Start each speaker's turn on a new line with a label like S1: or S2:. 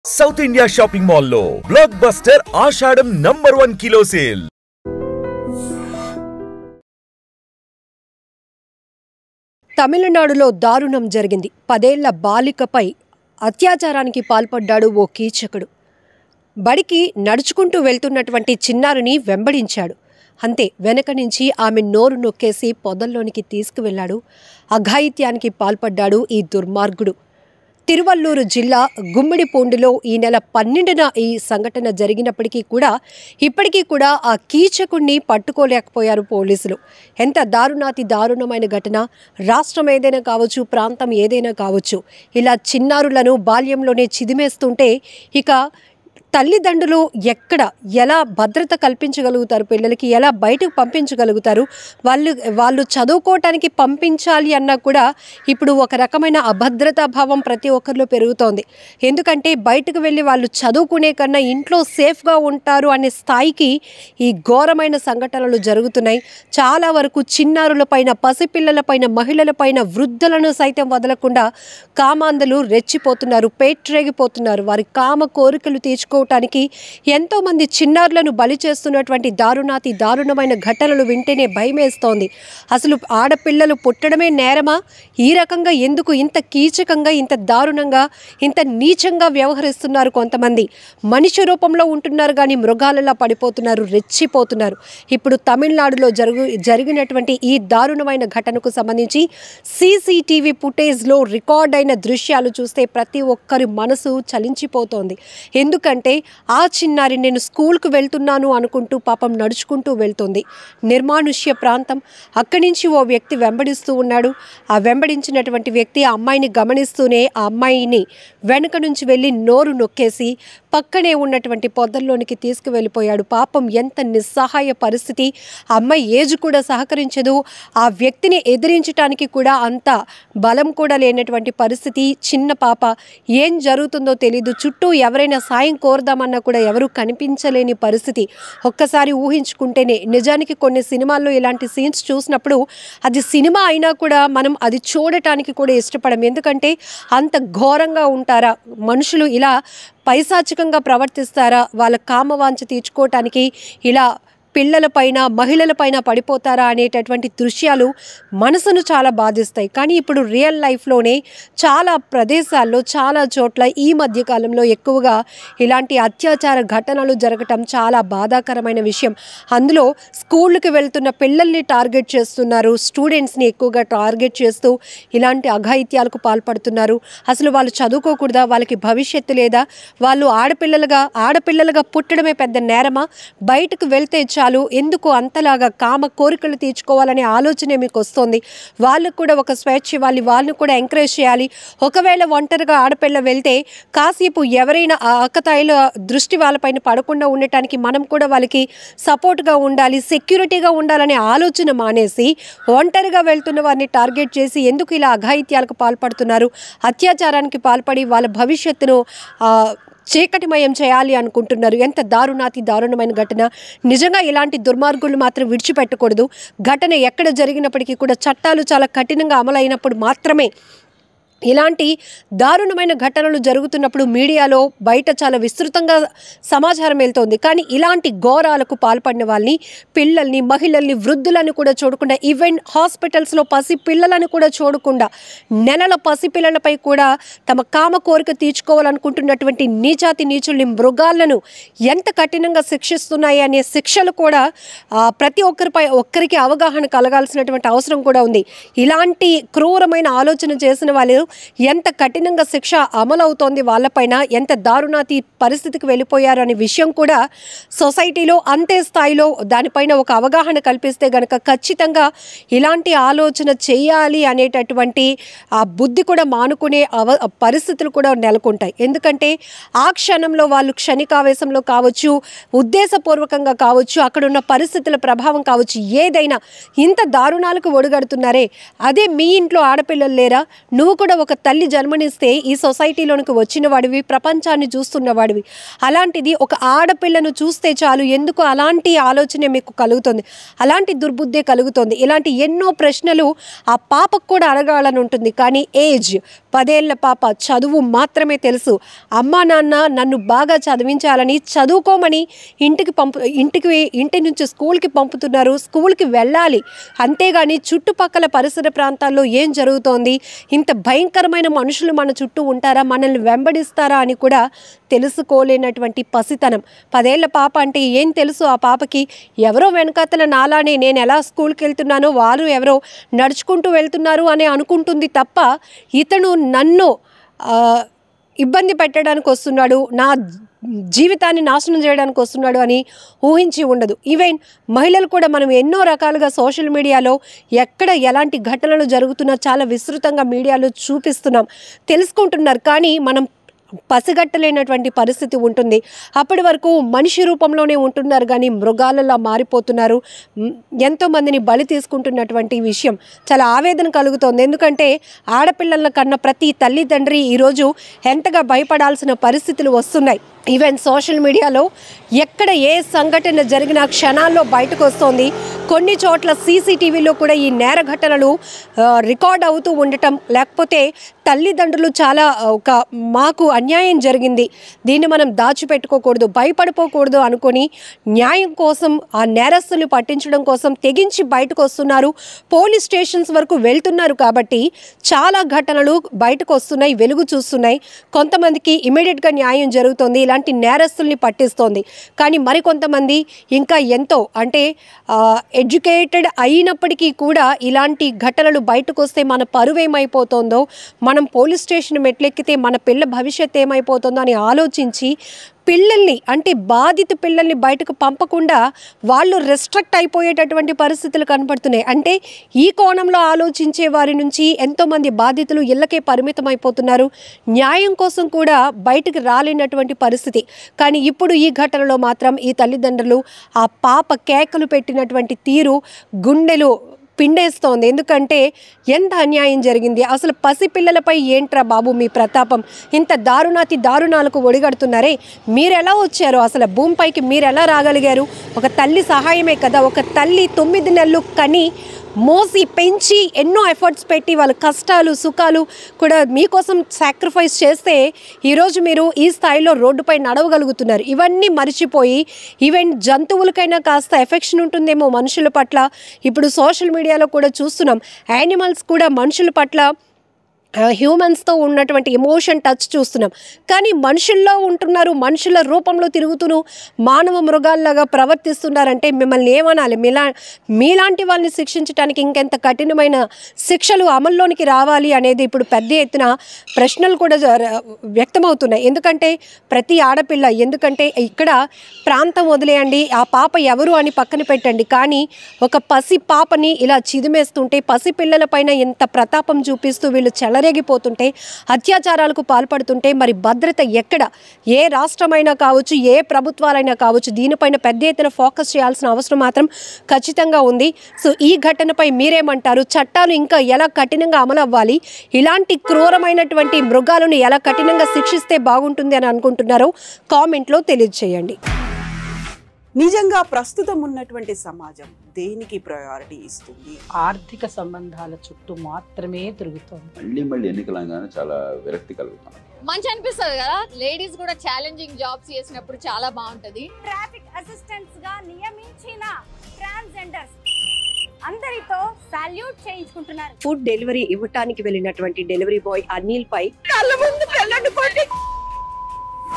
S1: South India shopping mall లో block buster ఆషాఢం #1 kilo sale.
S2: తమిళనాడులో దారుణం జరిగింది. 10 ఏళ్ల బాలికపై అత్యాచారానికి పాల్పడ్డాడు ఓ కీచకుడు. బడికి నడుచుకుంటూ వెళ్తున్నటువంటి చిన్నారిని వెంబడించాడు. అంతే, వెనక నుంచి ఆమె నోరు నొక్కేసి పొదల్లోనికి తీసుకువెళ్లాడు. అఘాయిత్యానికి పాల్పడ్డాడు ఈ దుర్మార్గుడు. తిరువల్లూరు జిల్లా గుమ్మిడిపూండిలో ఈ నెల 12న ఈ సంఘటన జరిగినప్పటికీ కూడా ఇప్పటికీ కూడా ఆ కీచకుడిని పట్టుకోలేకపోయారు పోలీసులు. ఎంత దారుణాతి దారుణమైన ఘటన. రాష్ట్రం ఏదైనా కావచ్చు, ప్రాంతం ఏదైనా కావచ్చు, ఇలా చిన్నారులను బాల్యంలోనే చిదిమేస్తుంటే ఇక తల్లిదండ్రులు ఎలా భద్రత కల్పించగలుగుతారు? పిల్లలకి ఎలా బయటకు పంపించగలుగుతారు? వాళ్ళు చదువుకోవటానికి పంపించాలి అన్నా కూడా ఇప్పుడు ఒక రకమైన అభద్రతా భావం ప్రతి ఒక్కరిలో పెరుగుతోంది. ఎందుకంటే బయటకు వెళ్ళి వాళ్ళు చదువుకునే కన్నా ఇంట్లో సేఫ్గా ఉంటారు అనే స్థాయికి ఈ ఘోరమైన సంఘటనలు జరుగుతున్నాయి. చాలా వరకు చిన్నారులపైన, పసిపిల్లలపైన, మహిళలపైన, వృద్ధులను సైతం వదలకుండా కామాంధులు రెచ్చిపోతున్నారు, పేట్రేగిపోతున్నారు. వారి కామ కోరికలు తీర్చుకోవటానికి ఎంతోమంది చిన్నారులను బలి చేస్తున్నటువంటి దారుణాతి దారుణమైన ఘటనలు వింటేనే భయమేస్తోంది. అసలు ఆడపిల్లలు పుట్టడమే నేరమా? ఈ రకంగా ఎందుకు ఇంత కీచకంగా, ఇంత దారుణంగా, ఇంత నీచంగా వ్యవహరిస్తున్నారు? కొంతమంది మనిషి రూపంలో ఉంటున్నారు కానీ మృగాలలా పడిపోతున్నారు, రెచ్చిపోతున్నారు. ఇప్పుడు తమిళనాడులో జరిగినటువంటి ఈ దారుణమైన ఘటనకు సంబంధించి సీసీటీవీ ఫుటేజ్లో రికార్డ్ అయిన దృశ్యాలు చూస్తే ప్రతి ఒక్కరి మనసు చలించిపోతోంది. ఎందుకంటే ఆ చిన్నారి నేను స్కూల్కు వెళ్తున్నాను అనుకుంటూ పాపం నడుచుకుంటూ వెళ్తుంది. నిర్మానుష్య ప్రాంతం. అక్కడి నుంచి ఓ వ్యక్తి వెంబడిస్తూ ఉన్నాడు. ఆ వెంబడించినటువంటి వ్యక్తి ఆ అమ్మాయిని గమనిస్తూనే ఆ అమ్మాయిని వెనుక నుంచి వెళ్ళి నోరు నొక్కేసి పక్కనే ఉన్నటువంటి పొదల్లోనికి తీసుకువెళ్ళిపోయాడు. పాపం ఎంత నిస్సహాయ పరిస్థితి. ఆ అమ్మాయి ఏజ్ కూడా సహకరించదు. ఆ వ్యక్తిని ఎదిరించడానికి కూడా అంత బలం కూడా లేనటువంటి పరిస్థితి. చిన్న పాప. ఏం జరుగుతుందో తెలీదు. చుట్టూ ఎవరైనా సాయం కోరదామన్నా కూడా ఎవరు కనిపించలేని పరిస్థితి. ఒక్కసారి ఊహించుకుంటేనే నిజానికి కొన్ని సినిమాల్లో ఇలాంటి సీన్స్ చూసినప్పుడు అది సినిమా అయినా కూడా మనం అది చూడటానికి కూడా ఇష్టపడం. ఎందుకంటే అంత ఘోరంగా ఉంటారా మనుషులు? ఇలా పైశాచికంగా ప్రవర్తిస్తారా? వాళ్ళ కామవాంఛ తీర్చుకోవటానికి ఇలా పిల్లలపైన, మహిళలపైన పడిపోతారా అనేటటువంటి దృశ్యాలు మనసును చాలా బాధిస్తాయి. కానీ ఇప్పుడు రియల్ లైఫ్లోనే చాలా ప్రదేశాల్లో, చాలా చోట్ల ఈ మధ్యకాలంలో ఎక్కువగా ఇలాంటి అత్యాచార ఘటనలు జరగటం చాలా బాధాకరమైన విషయం. అందులో స్కూళ్ళకి వెళ్తున్న పిల్లల్ని టార్గెట్ చేస్తున్నారు. స్టూడెంట్స్ని ఎక్కువగా టార్గెట్ చేస్తూ ఇలాంటి అఘాయిత్యాలకు పాల్పడుతున్నారు. అసలు వాళ్ళు చదువుకోకూడదా? వాళ్ళకి భవిష్యత్తు లేదా? వాళ్ళు ఆడపిల్లలుగా పుట్టడమే పెద్ద నేరమా? బయటకు వెళ్తే చాలు, ఎందుకు అంతలాగా కామ కోరికలు తీర్చుకోవాలనే ఆలోచనే మీకు వస్తుంది? వాళ్ళకు కూడా ఒక స్వేచ్ఛ ఇవ్వాలి, వాళ్ళని కూడా ఎంకరేజ్ చేయాలి. ఒకవేళ ఒంటరిగా ఆడపిల్ల వెళ్తే కాసేపు ఎవరైనా ఆకతాయిల దృష్టి వాళ్ళపైన పడకుండా ఉండటానికి మనం కూడా వాళ్ళకి సపోర్ట్గా ఉండాలి, సెక్యూరిటీగా ఉండాలనే ఆలోచన మానేసి ఒంటరిగా వెళ్తున్న వారిని టార్గెట్ చేసి ఎందుకు ఇలా అఘాయిత్యాలకు పాల్పడుతున్నారు? అత్యాచారానికి పాల్పడి వాళ్ళ భవిష్యత్తును చీకటిమయం చేయాలి అనుకుంటున్నారు. ఎంత దారుణాతి దారుణమైన ఘటన. నిజంగా ఇలాంటి దుర్మార్గులు మాత్రం విడిచిపెట్టకూడదు. ఘటన ఎక్కడ జరిగినప్పటికీ కూడా చట్టాలు చాలా కఠినంగా అమలైనప్పుడు మాత్రమే ఇలాంటి దారుణమైన ఘటనలు జరుగుతున్నప్పుడు మీడియాలో బయట చాలా విస్తృతంగా సమాచారం వెళ్తోంది. కానీ ఇలాంటి ఘోరాలకు పాల్పడిన వాళ్ళని, పిల్లల్ని, మహిళల్ని, వృద్ధులను కూడా చూడకుండా, ఈవెన్ హాస్పిటల్స్లో పసి పిల్లలను కూడా చూడకుండా నెలల పసిపిల్లలపై కూడా తమ కామ కోరిక తీర్చుకోవాలనుకుంటున్నటువంటి నీచాతి నీచుల్ని, మృగాలను ఎంత కఠినంగా శిక్షిస్తున్నాయి అనే శిక్షలు కూడా ప్రతి ఒక్కరికి అవగాహన కలగాల్సినటువంటి అవసరం కూడా ఉంది. ఇలాంటి క్రూరమైన ఆలోచన చేసిన వాళ్ళు ఎంత కఠినంగా శిక్ష అమలవుతోంది వాళ్ళపైన, ఎంత దారుణాతి పరిస్థితికి వెళ్ళిపోయారు అనే విషయం కూడా సొసైటీలో అంతే స్థాయిలో దానిపైన ఒక అవగాహన కల్పిస్తే గనక ఖచ్చితంగా ఇలాంటి ఆలోచన చేయాలి అనేటటువంటి ఆ బుద్ధి కూడా మానుకునే పరిస్థితులు కూడా నెలకొంటాయి. ఎందుకంటే ఆ క్షణంలో వాళ్ళు క్షణికావేశంలో కావచ్చు, ఉద్దేశపూర్వకంగా కావచ్చు, అక్కడున్న పరిస్థితుల ప్రభావం కావచ్చు, ఏదైనా ఇంత దారుణాలకు ఒడిగడుతున్నారే, అదే మీ ఇంట్లో ఆడపిల్లలు లేరా? నువ్వు కూడా ఒక తల్లి జన్మనిస్తే ఈ సొసైటీలోనికి వచ్చిన వాడివి, ప్రపంచాన్ని చూస్తున్న వాడివి. అలాంటిది ఒక ఆడపిల్లను చూస్తే చాలు ఎందుకు అలాంటి ఆలోచన మీకు కలుగుతుంది, అలాంటి దుర్బుద్ధే కలుగుతుంది. ఇలాంటి ఎన్నో ప్రశ్నలు ఆ పాపకు కూడా అడగాలని ఉంటుంది. కానీ ఏజ్ 10 ఏళ్ల పాప, చదువు మాత్రమే తెలుసు. అమ్మా నాన్న నన్ను బాగా చదివించాలని చదువుకోమని ఇంటి నుంచి స్కూల్కి పంపుతున్నారు. స్కూల్కి వెళ్ళాలి, అంతేగాని చుట్టుపక్కల పరిసర ప్రాంతాల్లో ఏం జరుగుతోంది, ఇంత భయంకరమైన మనుషులు మన చుట్టూ ఉంటారా, మనల్ని వెంబడిస్తారా అని కూడా తెలుసుకోలేనటువంటి పసితనం. 10 ఏళ్ల పాప అంటే ఏం తెలుసు ఆ పాపకి? ఎవరో వెనకాతల నాలానే నేను ఎలా స్కూల్కి వెళ్తున్నానో వారు ఎవరో నడుచుకుంటూ వెళ్తున్నారు అని అనుకుంటుంది తప్ప ఇతను నన్ను ఇబ్బంది పెట్టడానికి వస్తున్నాడు, నా జీవితాన్ని నాశనం చేయడానికి వస్తున్నాడు అని ఊహించి ఉండదు. ఈవెన్ మహిళలు కూడా మనం ఎన్నో రకాలుగా సోషల్ మీడియాలో ఎక్కడ ఎలాంటి ఘటనలు జరుగుతున్నా చాలా విస్తృతంగా మీడియాలో చూపిస్తున్నాం, తెలుసుకుంటున్నారు. కానీ మనం పసిగట్టలేనటువంటి పరిస్థితి ఉంటుంది. అప్పటి వరకు మనిషి రూపంలోనే ఉంటున్నారు కానీ మృగాలలో మారిపోతున్నారు. ఎంతోమందిని బలి తీసుకుంటున్నటువంటి విషయం చాలా ఆవేదన కలుగుతోంది. ఎందుకంటే ఆడపిల్లల కన్నా ప్రతి తల్లిదండ్రి ఈరోజు ఎంతగా భయపడాల్సిన పరిస్థితులు వస్తున్నాయి. ఈవెన్ సోషల్ మీడియాలో ఎక్కడ ఏ సంఘటన జరిగినా క్షణాల్లో బయటకు వస్తుంది. కొన్ని చోట్ల సీసీటీవీలో కూడా ఈ నేర ఘటనలు రికార్డ్ అవుతూ ఉండటం, లేకపోతే తల్లిదండ్రులు చాలా మాకు అన్యాయం జరిగింది, దీన్ని మనం దాచిపెట్టుకోకూడదు, భయపడిపోకూడదు అనుకొని న్యాయం కోసం ఆ నేరస్తుల్ని పట్టించడం కోసం తెగించి బయటకు వస్తున్నారు. పోలీస్ స్టేషన్స్ వరకు వెళ్తున్నారు. కాబట్టి చాలా ఘటనలు బయటకు వస్తున్నాయి, వెలుగు చూస్తున్నాయి. కొంతమందికి ఇమీడియట్గా న్యాయం జరుగుతుంది, ఇలాంటి నేరస్తుల్ని పట్టిస్తోంది. కానీ మరికొంతమంది ఇంకా ఎంతో అంటే ఎడ్యుకేటెడ్ అయినప్పటికీ కూడా ఇలాంటి ఘటనలు బయటకు వస్తే మన పరువు ఏమైపోతుందో, మనం పోలీస్ స్టేషన్ మెట్లెక్కితే మన పిల్ల భవిష్యత్తు ఏమైపోతుందో అని ఆలోచించి పిల్లల్ని అంటే బాధిత పిల్లల్ని బయటకు పంపకుండా వాళ్ళు రెస్ట్రిక్ట్ అయిపోయేటటువంటి పరిస్థితులు కనపడుతున్నాయి. అంటే ఈ కోణంలో ఆలోచించే వారి నుంచి ఎంతోమంది బాధితులు ఇళ్ళకే పరిమితం అయిపోతున్నారు, న్యాయం కోసం కూడా బయటకు రాలేనటువంటి పరిస్థితి. కానీ ఇప్పుడు ఈ ఘటనలో మాత్రం ఈ తల్లిదండ్రులు ఆ పాప కేకలు పెట్టినటువంటి తీరు గుండెలు పిండేస్తోంది. ఎందుకంటే ఎంత అన్యాయం జరిగింది. అసలు పసిపిల్లలపై ఏంట్రా బాబు మీ ప్రతాపం, ఇంత దారుణాలకు ఒడిగడుతున్నారే, మీరెలా వచ్చారు, అసలు భూమిపైకి మీరు ఎలా రాగలిగారు? ఒక తల్లి సహాయమే కదా, ఒక తల్లి 9 నెలలు కని మోసి పెంచి ఎన్నో ఎఫర్ట్స్ పెట్టి వాళ్ళ కష్టాలు సుఖాలు కూడా మీకోసం సాక్రిఫైస్ చేస్తే ఈరోజు మీరు ఈ స్థాయిలో రోడ్డుపై నడవగలుగుతున్నారు. ఇవన్నీ మర్చిపోయి ఈవెన్ జంతువులకైనా కాస్త ఎఫెక్షన్ ఉంటుందేమో మనుషుల పట్ల. ఇప్పుడు సోషల్ మీడియాలో కూడా చూస్తున్నాం, యానిమల్స్ కూడా మనుషుల పట్ల హ్యూమన్స్తో ఉన్నటువంటి ఎమోషన్ టచ్ చూస్తున్నాం. కానీ మనుషుల్లో ఉంటున్నారు, మనుషుల రూపంలో తిరుగుతూ మానవ మృగాల్లాగా ప్రవర్తిస్తున్నారంటే మిమ్మల్ని ఏమనాలి? మీలాంటి వాళ్ళని శిక్షించడానికి ఇంకెంత కఠినమైన శిక్షలు అమల్లోనికి రావాలి అనేది ఇప్పుడు పెద్ద ఎత్తున ప్రశ్నలు కూడా వ్యక్తమవుతున్నాయి. ఎందుకంటే ప్రతి ఆడపిల్ల, ఎందుకంటే ఇక్కడ ప్రాంతం వదిలేయండి, ఆ పాప ఎవరు అని పక్కన పెట్టండి, కానీ ఒక పసి పాపని ఇలా చిదిమేస్తుంటే, పసిపిల్లలపైన ఎంత ప్రతాపం చూపిస్తూ వీళ్ళు చెలరేగిపోతుంటే, అత్యాచారాలకు పాల్పడుతుంటే మరి భద్రత ఎక్కడ? ఏ రాష్ట్రమైనా కావచ్చు, ఏ ప్రభుత్వాలైనా కావచ్చు, దీనిపైన పెద్ద ఎత్తున ఫోకస్ చేయాల్సిన అవసరం మాత్రం ఖచ్చితంగా ఉంది. సో ఈ ఘటనపై మీరేమంటారు? చట్టాలు ఇంకా ఎలా కఠినంగా అమలు అవ్వాలి? ఇలాంటి క్రూరమైనటువంటి మృగాలను ఎలా కఠినంగా శిక్షిస్తే బాగుంటుంది అని అనుకుంటున్నారో కామెంట్లో తెలియజేయండి.
S3: నిజంగా ప్రస్తుతం ఉన్నటువంటి సమాజం దేనికి ప్రయారిటీ ఇస్తుంది?
S4: ఆర్థిక సంబంధాల చుట్టూ మాత్రమే తిరుగుతుంది.
S5: మళ్ళీ ఎన్నికలంగానే చాలా విరక్తి కలుగుతాను.
S6: మంచి అనిపిస్తుంది కదా, లేడీస్ కూడా ఛాలెంజింగ్ జాబ్స్ చేసినప్పుడు చాలా బాగుంటది.
S7: ట్రాఫిక్ అసిస్టెంట్స్ గా నియమించిన ట్రాన్స్జెండర్స్ అందరితో సాల్యూట్ చేయించుకుంటున్నారు.
S2: ఫుడ్ డెలివరీ ఇవ్వటానికి వెళ్ళినటువంటి డెలివరీ బాయ్ అనిల్ పై కళ్ళ ముందు